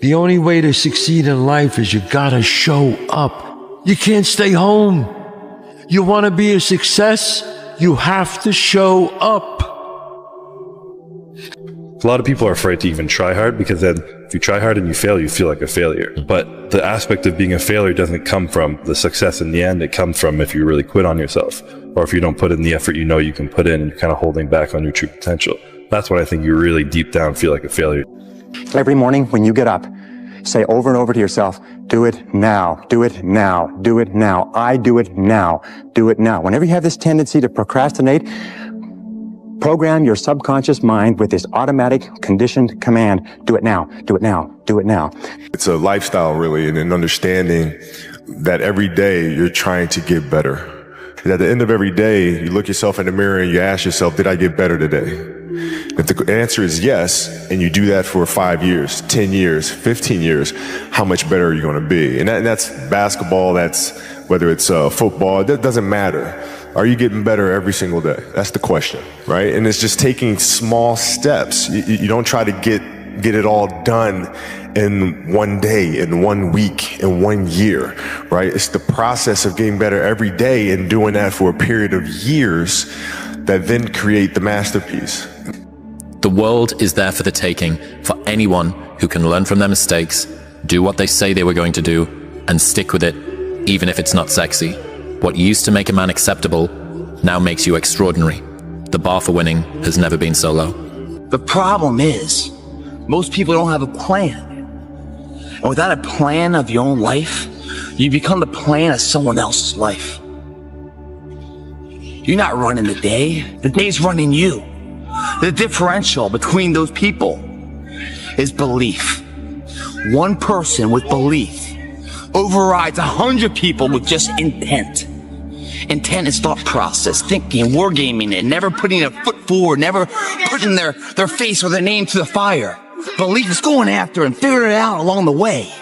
The only way to succeed in life is you gotta show up. You can't stay home. You want to be a success? You have to show up. A lot of people are afraid to even try hard, because then if you try hard and you fail, you feel like a failure. But the aspect of being a failure doesn't come from the success in the end. It comes from if you really quit on yourself, or if you don't put in the effort you know you can put in, and you're kind of holding back on your true potential. That's when I think you really deep down feel like a failure. Every morning when you get up, say over and over to yourself, do it now, do it now, do it now. I do it now, do it now. Whenever you have this tendency to procrastinate, program your subconscious mind with this automatic conditioned command, do it now, do it now, do it now. It's a lifestyle, really, and an understanding that every day you're trying to get better. And at the end of every day, you look yourself in the mirror and you ask yourself, did I get better today? If the answer is yes, and you do that for 5 years, 10 years, 15 years, how much better are you going to be? And that's basketball, that's whether it's football, that doesn't matter. Are you getting better every single day? That's the question, right? And it's just taking small steps. You don't try to get it all done in one day, in 1 week, in 1 year, right? It's the process of getting better every day and doing that for a period of years that then create the masterpiece. The world is there for the taking for anyone who can learn from their mistakes, do what they say they were going to do, and stick with it, even if it's not sexy. What used to make a man acceptable now makes you extraordinary. The bar for winning has never been so low. The problem is, most people don't have a plan. And without a plan of your own life, you become the plan of someone else's life. You're not running the day's running you. The differential between those people is belief. One person with belief overrides 100 people with just intent. Intent is thought process, thinking, wargaming it, never putting a foot forward, never putting their face or their name to the fire. Belief is going after and figuring it out along the way.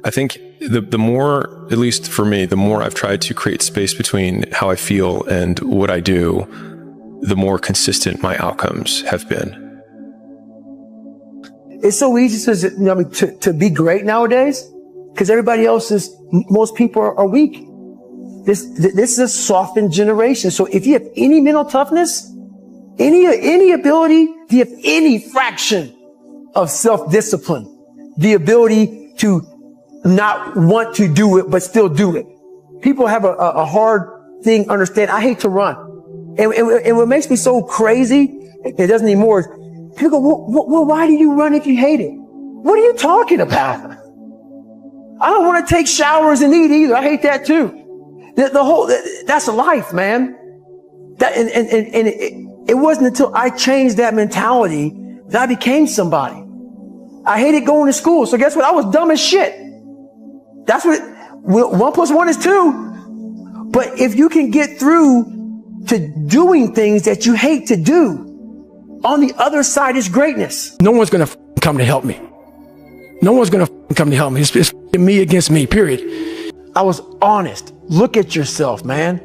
I think the more, at least for me, the more I've tried to create space between how I feel and what I do, the more consistent my outcomes have been. It's so easy to be great nowadays because most people are weak. This is a softened generation. So if you have any mental toughness, any ability, if you have any fraction of self-discipline, the ability to not want to do it, but still do it. People have a hard thing understand. I hate to run. And what makes me so crazy, it doesn't anymore, is people go, well, why do you run if you hate it? What are you talking about? I don't want to take showers and eat either. I hate that too. That's a life, man. It wasn't until I changed that mentality that I became somebody. I hated going to school. So guess what? I was dumb as shit. That's what 1 + 1 is 2. But if you can get through to doing things that you hate to do, on the other side is greatness. No one's going to come to help me. No one's going to come to help me. It's me against me, period. I was honest. Look at yourself, man.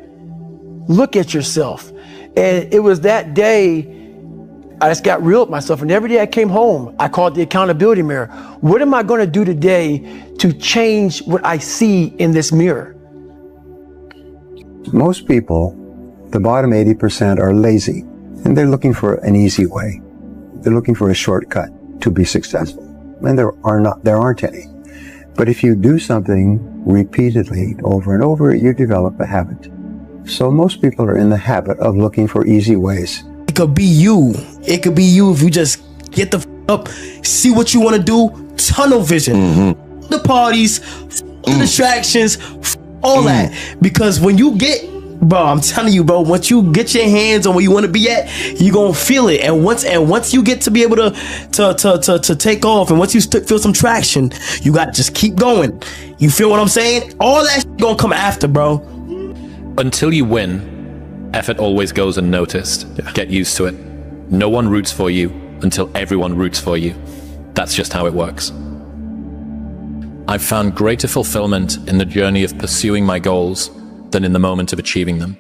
Look at yourself. And it was that day I just got real with myself. And every day I came home, I called the accountability mirror. What am I going to do today to change what I see in this mirror? Most people, the bottom 80%, are lazy, and they're looking for an easy way. They're looking for a shortcut to be successful, and there aren't any. But if you do something repeatedly over and over, you develop a habit. So most people are in the habit of looking for easy ways. It could be you. It could be you if you just get the up, see what you want to do, tunnel vision. Mm-hmm. The parties, the distractions, all that. Because when you get, bro, I'm telling you, bro, once you get your hands on where you want to be at, you're going to feel it. And once you get to be able to take off, and once you feel some traction, you got to just keep going. You feel what I'm saying? All that shit going to come after, bro. Until you win, effort always goes unnoticed. Yeah. Get used to it. No one roots for you until everyone roots for you. That's just how it works. I've found greater fulfillment in the journey of pursuing my goals than in the moment of achieving them.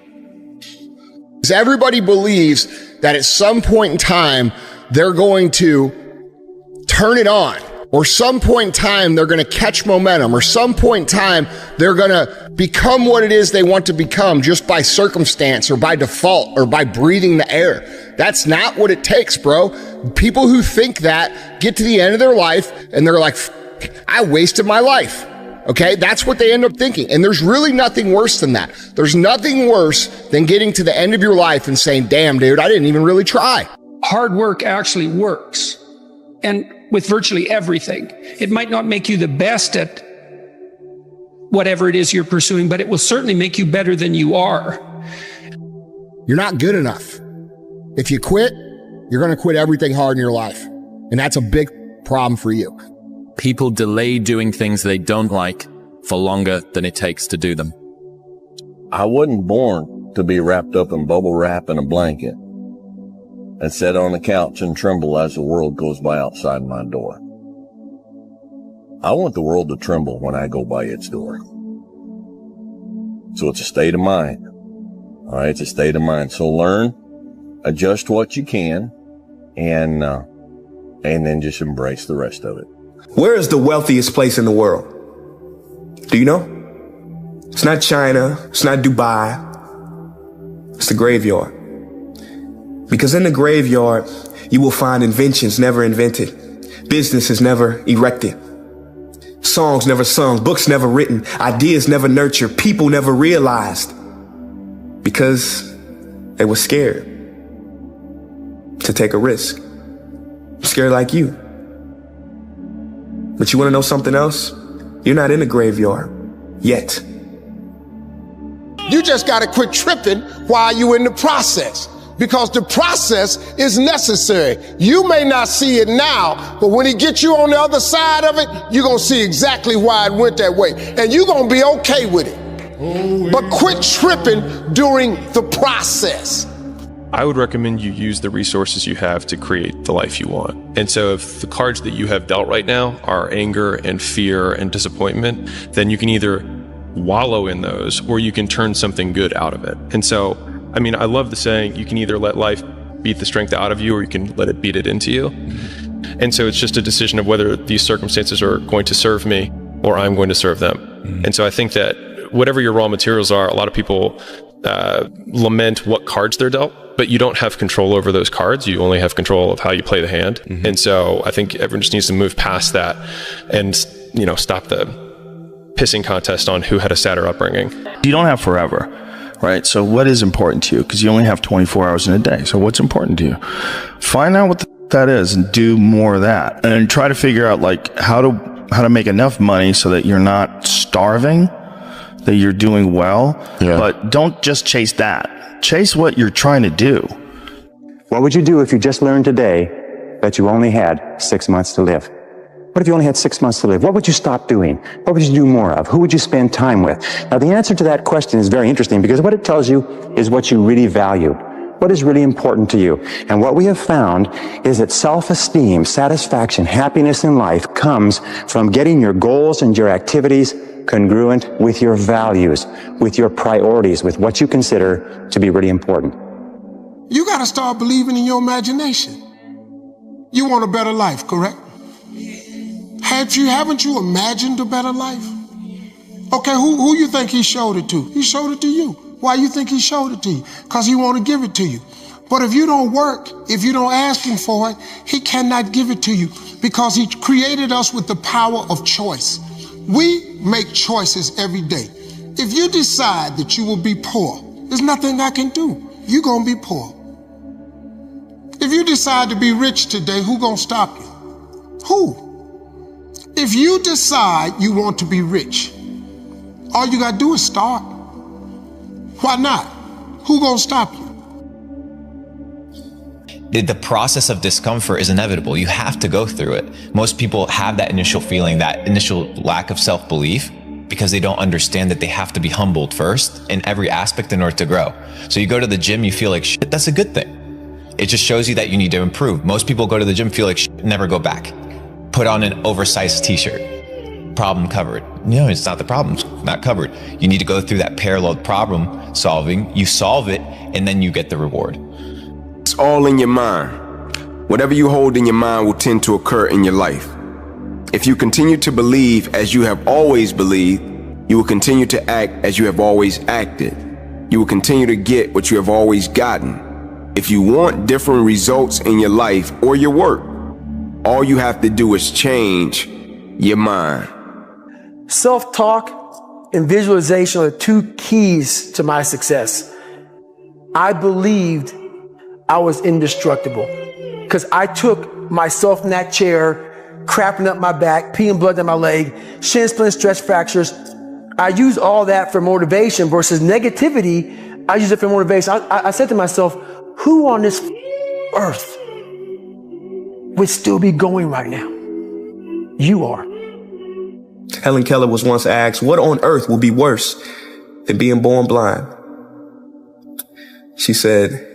Everybody believes that at some point in time, they're going to turn it on, or some point in time they're going to catch momentum, or some point in time they're going to become what it is they want to become just by circumstance or by default or by breathing the air. That's not what it takes, bro. People who think that get to the end of their life and they're like, I wasted my life. Okay, that's what they end up thinking. And there's really nothing worse than that. There's nothing worse than getting to the end of your life and saying, damn, dude, I didn't even really try. Hard work actually works. And with virtually everything, it might not make you the best at whatever it is you're pursuing, but it will certainly make you better than you are. You're not good enough. If you quit, you're going to quit everything hard in your life. And that's a big problem for you. People delay doing things they don't like for longer than it takes to do them. I wasn't born to be wrapped up in bubble wrap and a blanket and sit on the couch and tremble as the world goes by outside my door. I want the world to tremble when I go by its door. So it's a state of mind. All right, it's a state of mind. So learn, adjust what you can, and then just embrace the rest of it. Where is the wealthiest place in the world? Do you know? It's not China. It's not Dubai. It's the graveyard. Because in the graveyard, you will find inventions never invented, businesses never erected, songs never sung, books never written, ideas never nurtured, people never realized, because they were scared to take a risk. Scared like you. But you want to know something else? You're not in the graveyard yet. You just got to quit tripping while you're in the process, because the process is necessary. You may not see it now, but when he gets you on the other side of it, you're going to see exactly why it went that way. And you're going to be okay with it. But quit tripping during the process. I would recommend you use the resources you have to create the life you want. And so if the cards that you have dealt right now are anger and fear and disappointment, then you can either wallow in those or you can turn something good out of it. And so, I mean, I love the saying, you can either let life beat the strength out of you or you can let it beat it into you. And so it's just a decision of whether these circumstances are going to serve me or I'm going to serve them. And so I think that whatever your raw materials are, a lot of people lament what cards they're dealt, but you don't have control over those cards. You only have control of how you play the hand. And so I think everyone just needs to move past that and, you know, stop the pissing contest on who had a sadder upbringing. You don't have forever, right? So what is important to you? Because you only have 24 hours in a day. So what's important to you? Find out what that is and do more of that. And try to figure out like how to make enough money so that you're not starving, that you're doing well, but don't just chase that. Chase what you're trying to do. What would you do if you just learned today that you only had 6 months to live? What if you only had 6 months to live? What would you stop doing? What would you do more of? Who would you spend time with? Now, the answer to that question is very interesting because what it tells you is what you really value. What is really important to you? And what we have found is that self-esteem, satisfaction, happiness in life comes from getting your goals and your activities congruent with your values, with your priorities, with what you consider to be really important. You got to start believing in your imagination. You want a better life, correct? Haven't you imagined a better life? Okay, who you think he showed it to? He showed it to you. Why you think he showed it to you? Because he want to give it to you. But if you don't work, if you don't ask him for it, he cannot give it to you because he created us with the power of choice. We make choices every day. If you decide that you will be poor, there's nothing I can do. You're going to be poor. If you decide to be rich today, who's going to stop you? Who? If you decide you want to be rich, all you got to do is start. Why not? Who's going to stop you? The process of discomfort is inevitable. You have to go through it. Most people have that initial feeling, that initial lack of self-belief, because they don't understand that they have to be humbled first in every aspect in order to grow. So you go to the gym, you feel like shit, that's a good thing. It just shows you that you need to improve. Most people go to the gym, feel like shit, never go back. Put on an oversized t-shirt. Problem covered. No, it's not the problem, it's not covered. You need to go through that parallel problem solving. You solve it, and then you get the reward. It's all in your mind. Whatever you hold in your mind will tend to occur in your life. If you continue to believe as you have always believed, you will continue to act as you have always acted. You will continue to get what you have always gotten. If you want different results in your life or your work, all you have to do is change your mind. Self-talk and visualization are 2 keys to my success. I believed I was indestructible because I took myself in that chair, crapping up my back, peeing blood down my leg, shin splints, stress fractures. I use all that for motivation versus negativity. I use it for motivation. I said to myself, who on this earth would still be going right now? You are. Helen Keller was once asked, what on earth will be worse than being born blind? She said,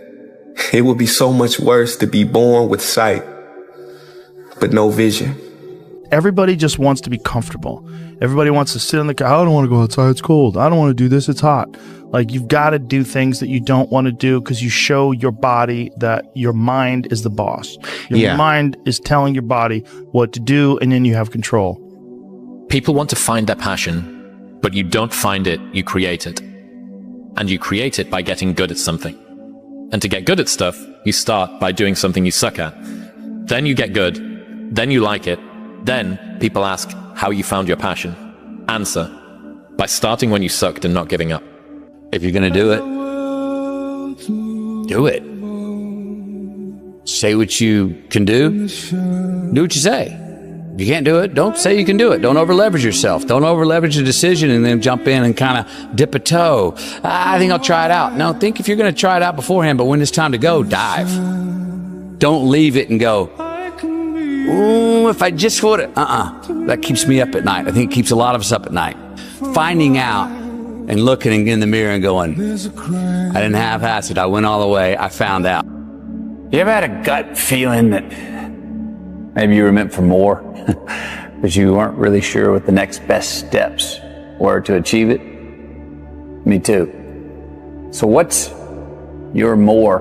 it would be so much worse to be born with sight, but no vision. Everybody just wants to be comfortable. Everybody wants to sit in the car. I don't want to go outside. It's cold. I don't want to do this. It's hot. Like, you've got to do things that you don't want to do because you show your body that your mind is the boss. Your mind is telling your body what to do, and then you have control. People want to find their passion, but you don't find it, you create it. And you create it by getting good at something. And to get good at stuff, you start by doing something you suck at. Then you get good. Then you like it. Then people ask how you found your passion. Answer: by starting when you sucked and not giving up. If you're going to do it, do it. Say what you can do. Do what you say. If you can't do it, don't say you can do it. Don't over leverage yourself. Don't over leverage a decision and then jump in and kind of dip a toe. I think I'll try it out. No, think if you're going to try it out beforehand, but when it's time to go, dive. Don't leave it and go, ooh, if I just would have, that keeps me up at night. I think it keeps a lot of us up at night. Finding out and looking in the mirror and going, I didn't half-ass it. I went all the way. I found out. You ever had a gut feeling that maybe you were meant for more, but you weren't really sure what the next best steps were to achieve it? Me too. So what's your more?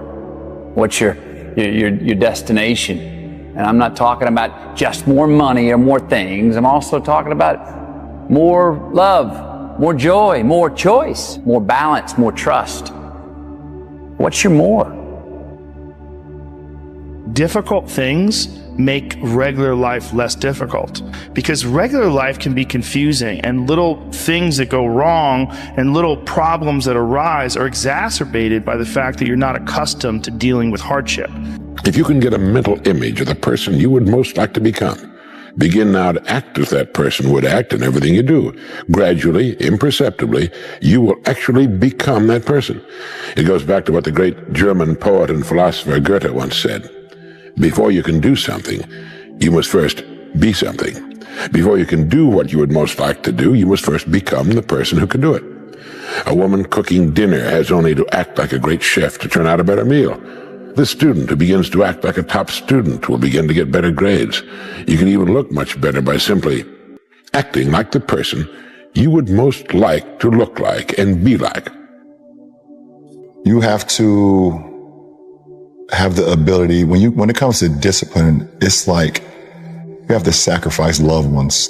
What's your destination? And I'm not talking about just more money or more things. I'm also talking about more love, more joy, more choice, more balance, more trust. What's your more? Difficult things make regular life less difficult because regular life can be confusing, and little things that go wrong and little problems that arise are exacerbated by the fact that you're not accustomed to dealing with hardship. If you can get a mental image of the person you would most like to become, begin now to act as that person would act in everything you do. Gradually, imperceptibly, you will actually become that person. It goes back to what the great German poet and philosopher Goethe once said. Before you can do something, you must first be something. Before you can do what you would most like to do, you must first become the person who can do it. A woman cooking dinner has only to act like a great chef to turn out a better meal. The student who begins to act like a top student will begin to get better grades. You can even look much better by simply acting like the person you would most like to look like and be like. You have to have the ability, when it comes to discipline, it's like you have to sacrifice loved ones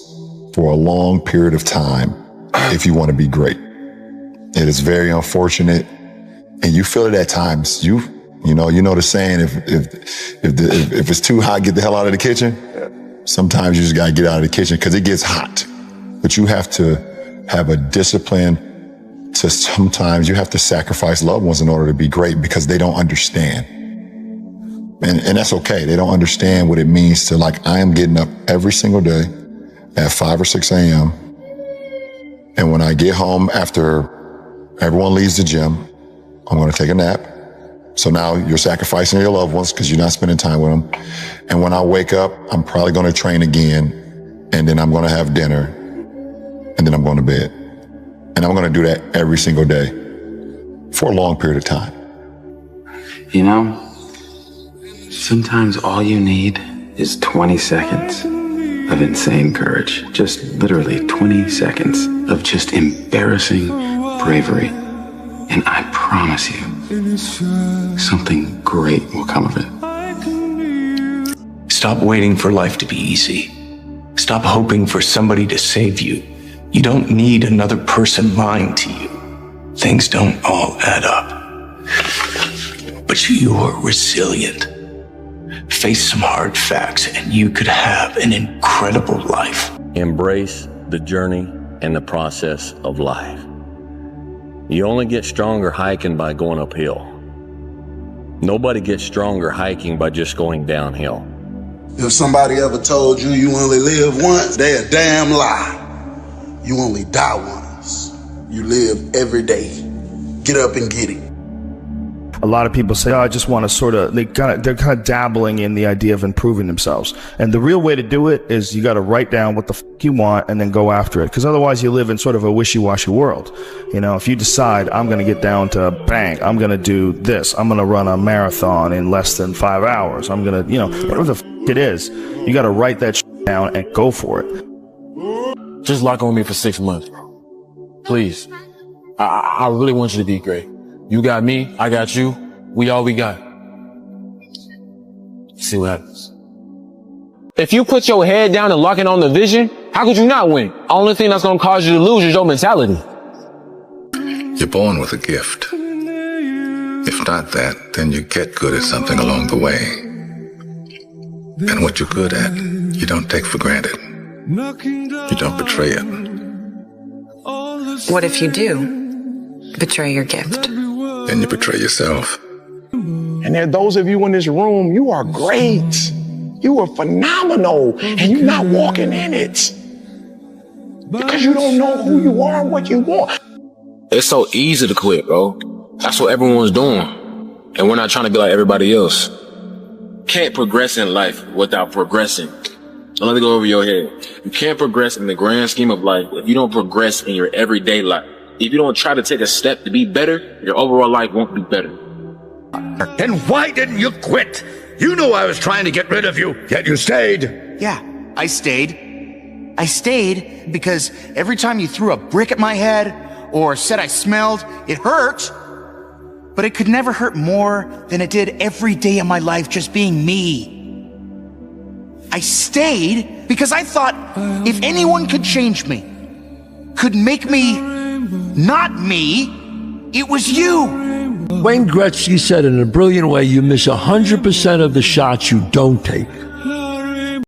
for a long period of time if you want to be great. It is very unfortunate, and you feel it at times. You know the saying, if it's too hot, get the hell out of the kitchen. Sometimes you just gotta get out of the kitchen because it gets hot. But you have to have a discipline to sometimes you have to sacrifice loved ones in order to be great because they don't understand. And that's okay. They don't understand what it means to, like, I am getting up every single day at 5 or 6 a.m. And when I get home after everyone leaves the gym, I'm going to take a nap. So now you're sacrificing your loved ones because you're not spending time with them. And when I wake up, I'm probably going to train again. And then I'm going to have dinner. And then I'm going to bed. And I'm going to do that every single day for a long period of time. You know, sometimes all you need is 20 seconds of insane courage. Just literally 20 seconds of just embarrassing bravery. And I promise you, something great will come of it. Stop waiting for life to be easy. Stop hoping for somebody to save you. You don't need another person lying to you. Things don't all add up. But you're resilient. Face some hard facts and you could have an incredible life. Embrace the journey and the process of life. You only get stronger hiking by going uphill. Nobody gets stronger hiking by just going downhill. If somebody ever told you you only live once, they a damn lie. You only die once. You live every day. Get up and get it. A lot of people say, "Oh, I just want to sort of." They're kind of dabbling in the idea of improving themselves. And the real way to do it is you got to write down what the you want and then go after it. Because otherwise, you live in sort of a wishy-washy world. You know, if you decide I'm going to get down to bang, I'm going to do this. I'm going to run a marathon in less than 5 hours. I'm going to, whatever the it is, you got to write that down and go for it. Just lock on with me for 6 months, bro. Please. I really want you to be great. You got me, I got you, we all we got. See what happens. If you put your head down and lock in on the vision, how could you not win? Only thing that's gonna cause you to lose is your mentality. You're born with a gift. If not that, then you get good at something along the way. And what you're good at, you don't take for granted. You don't betray it. What if you do betray your gift? Then you betray yourself. And there are those of you in this room, you are great. You are phenomenal. And you're not walking in it. Because you don't know who you are and what you want. It's so easy to quit, bro. That's what everyone's doing. And we're not trying to be like everybody else. Can't progress in life without progressing. Don't let it go over your head. You can't progress in the grand scheme of life if you don't progress in your everyday life. If you don't try to take a step to be better, your overall life won't be better. Then why didn't you quit? You knew I was trying to get rid of you, yet you stayed. Yeah, I stayed. I stayed because every time you threw a brick at my head or said I smelled, it hurt. But it could never hurt more than it did every day of my life just being me. I stayed because I thought if anyone could change me, could make me not me, it was you. Wayne Gretzky said in a brilliant way, you miss 100% of the shots you don't take.